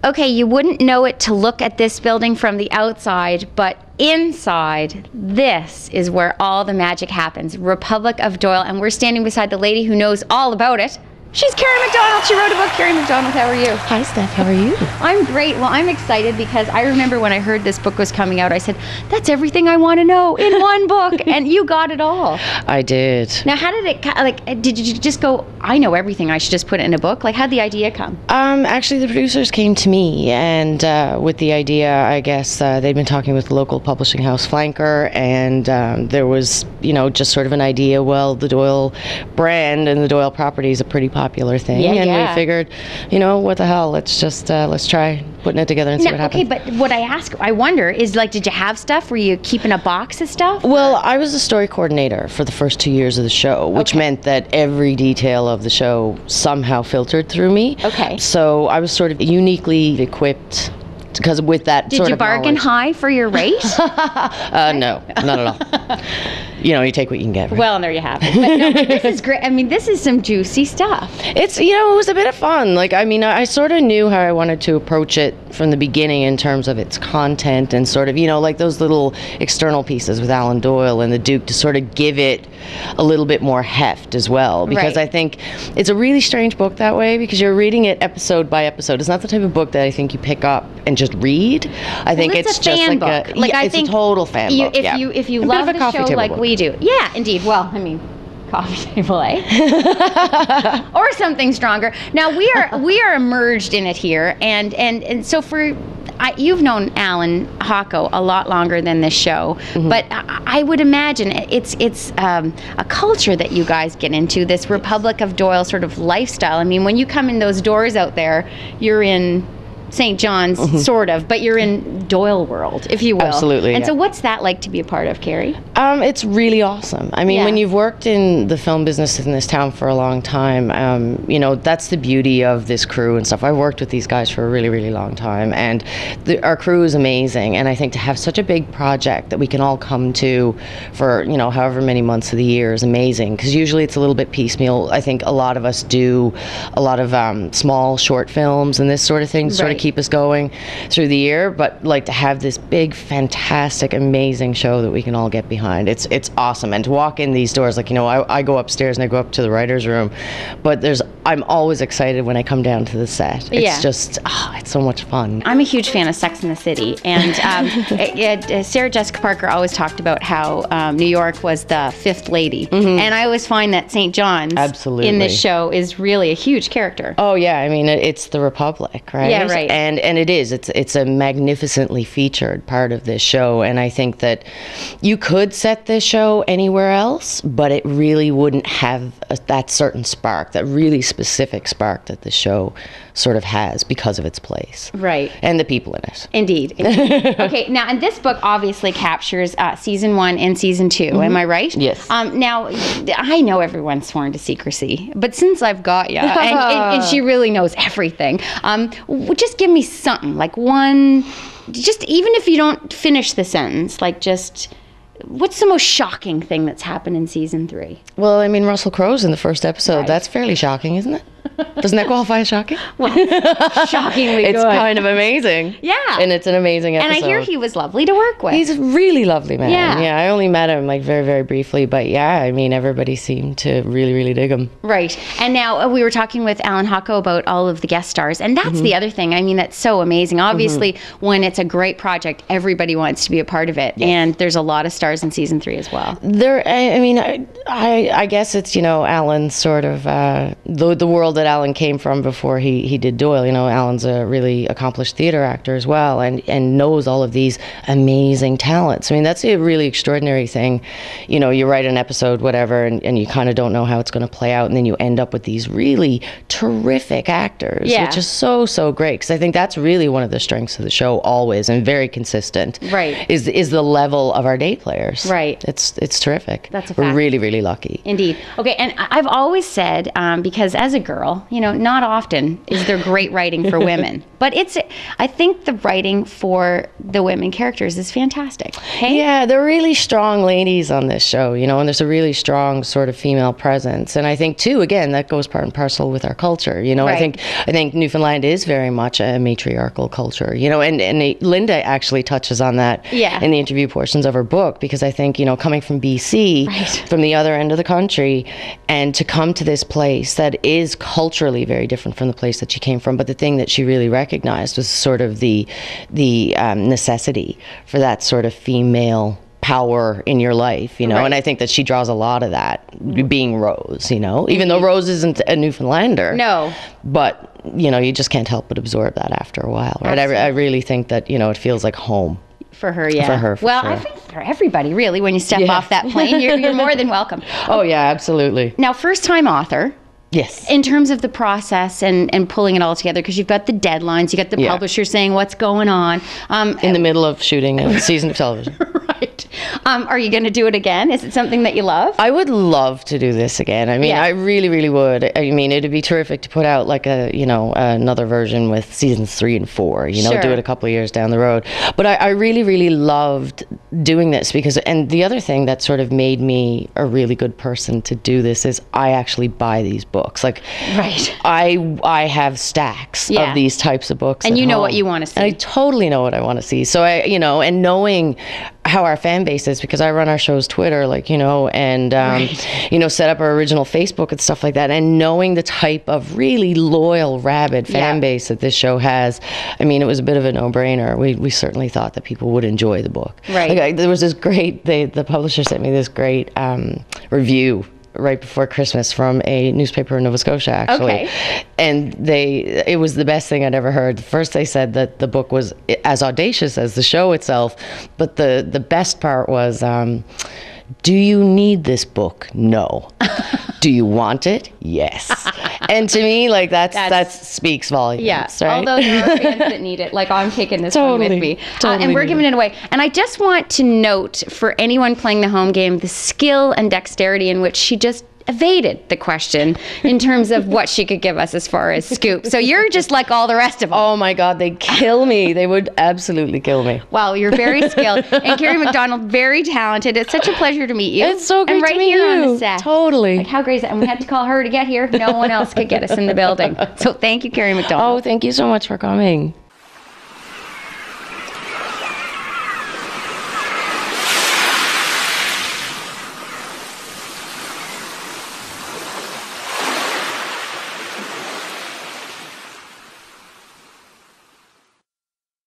Okay, you wouldn't know it to look at this building from the outside, but inside, this is where all the magic happens. Republic of Doyle, and we're standing beside the lady who knows all about it. She's Kerri MacDonald. She wrote a book. Kerri MacDonald, how are you? Hi, Steph. How are you? I'm great. Well, I'm excited because I remember when I heard this book was coming out, I said, that's everything I want to know in one book, and you got it all. I did. Now, how did it, did you just go, I know everything, I should just put it in a book? Like, how'd the idea come? Actually, the producers came to me, and with the idea, I guess, they'd been talking with the local publishing house, Flanker, and there was, just sort of an idea, well, the Doyle brand and the Doyle property is a pretty popular thing, we figured, what the hell, let's just, let's try putting it together and see what happens. Okay, but what I wonder is, like, did you have stuff? Were you keeping a box of stuff? Well, I was the story coordinator for the first 2 years of the show, which meant that every detail of the show somehow filtered through me. Okay. So I was sort of uniquely equipped, because with that Did you bargain high for your rate? No, not at all. You take what you can get. Right? Well, there you have it. But no, this is great. I mean, this is some juicy stuff. It's, it was a bit of fun. Like, I mean, I sort of knew how I wanted to approach it from the beginning in terms of its content and sort of, like those little external pieces with Alan Doyle and the Duke to sort of give it a little bit more heft as well. Because I think it's a really strange book that way, because you're reading it episode by episode. It's not the type of book that I think you pick up and just read. I think it's just fan like book. it's a total fan book. If you love the show like we do. Yeah, indeed. Well, I mean, coffee table, eh? Or something stronger. Now we are immersed in it here, and so you've known Alan Hocko a lot longer than this show, but I would imagine it's a culture that you guys get into, this Republic of Doyle sort of lifestyle. I mean, when you come in those doors out there, you're in St. John's, sort of, but you're in Doyle world, if you will. Absolutely. And so what's that like to be a part of, Kerri? It's really awesome. I mean, when you've worked in the film business in this town for a long time, that's the beauty of this crew and stuff. I've worked with these guys for a really, really long time, and our crew is amazing. And I think to have such a big project that we can all come to for, however many months of the year is amazing, because usually it's a little bit piecemeal. I think a lot of us do a lot of small, short films and this sort of thing to sort of keep us going through the year, but like to have this big, fantastic, amazing show that we can all get behind, it's awesome. And to walk in these doors, like, I go upstairs and I go up to the writer's room, but I'm always excited when I come down to the set. It's just, it's so much fun. I'm a huge fan of Sex and the City, and Sarah Jessica Parker always talked about how New York was the fifth lady, and I always find that St. John's in this show is really a huge character. Oh yeah, I mean, it's the Republic, right? Yeah, right. And it is. It's a magnificently featured part of this show, and I think that you could set this show anywhere else, but it really wouldn't have that certain spark, that really specific spark that the show sort of has because of its place. Right. And the people in it. Indeed. Okay, now, and this book obviously captures season 1 and season 2, am I right? Yes. Now, I know everyone's sworn to secrecy, but since I've got you, and she really knows everything, just give me something, like one, just even if you don't finish the sentence, like just, what's the most shocking thing that's happened in season 3? Well, I mean, Russell Crowe's in the first episode. Right. That's fairly shocking, isn't it? Doesn't that qualify as shocking? Well, shockingly good. It's kind of amazing. Yeah. And it's an amazing episode. And I hear he was lovely to work with. He's a really lovely man. Yeah. I only met him like very, very briefly, but I mean, everybody seemed to really, really dig him. Right. And now we were talking with Alan Hocko about all of the guest stars, and that's the other thing. I mean, that's so amazing. Obviously, when it's a great project, everybody wants to be a part of it. Yes. And there's a lot of stars in season 3 as well. I guess it's, Alan's sort of, the world that Alan came from before he did Doyle. Alan's a really accomplished theater actor as well, and knows all of these amazing talents. I mean, that's a really extraordinary thing. You write an episode, whatever, and you kind of don't know how it's going to play out, and then you end up with these really terrific acters, which is so great, because I think that's really one of the strengths of the show always, and very consistent. Right. Is the level of our day players. Right. It's terrific. That's a fact. We're really, really lucky. Indeed. Okay, and I've always said, because as a girl, well, not often is there great writing for women, but I think the writing for the women characters is fantastic. Hey? Yeah, they're really strong ladies on this show, and there's a really strong sort of female presence. And I think too, again, that goes part and parcel with our culture. Right. I think Newfoundland is very much a matriarchal culture, and Linda actually touches on that in the interview portions of her book, because I think, coming from BC, from the other end of the country, and to come to this place that is culturally very different from the place that she came from, but the thing that she really recognized was sort of the necessity for that sort of female power in your life, and I think that she draws a lot of that, being Rose, even though Rose isn't a Newfoundlander. No. But, you just can't help but absorb that after a while, right? I really think that, it feels like home. For her, yeah. For her, well, sure. I think for everybody, really, when you step off that plane, you're more than welcome. Oh, yeah, absolutely. Now, first-time author. Yes. In terms of the process and pulling it all together, because you've got the deadlines, you got the publisher saying what's going on. In the middle of shooting a season of television. Right. Are you going to do it again? Is it something that you love? I would love to do this again. I mean, I really, really would. I mean, it'd be terrific to put out like another version with seasons 3 and 4, do it a couple of years down the road. But I really, really loved doing this and the other thing that sort of made me a really good person to do this is I actually buy these books. Like, I have stacks of these types of books. And you know what you want to see. And I totally know what I want to see. So and knowing how our fan base is, because I run our show's Twitter, and set up our original Facebook and stuff like that, and knowing the type of really loyal, rabid fan base that this show has, I mean, it was a bit of a no-brainer. We certainly thought that people would enjoy the book. Right. There was this great, the publisher sent me this great review right before Christmas from a newspaper in Nova Scotia, actually. Okay. And it was the best thing I'd ever heard. First, they said that the book was as audacious as the show itself, but the best part was, do you need this book? No. Do you want it? Yes. And to me, that speaks volumes. Yeah. Right? Although there are fans that need it. Like, I'm taking this one with me. Totally. And we're giving it away. And I just want to note for anyone playing the home game, the skill and dexterity in which she just evaded the question in terms of what she could give us as far as scoop. So you're just like all the rest of them. Oh my God, they'd kill me. They would absolutely kill me. Well, you're very skilled. And Kerri MacDonald, very talented. It's such a pleasure to meet you. It's so great to meet you. On the set. Totally. Like, how great is that? And we had to call her to get here. No one else could get us in the building. So thank you, Kerri MacDonald. Oh, thank you so much for coming.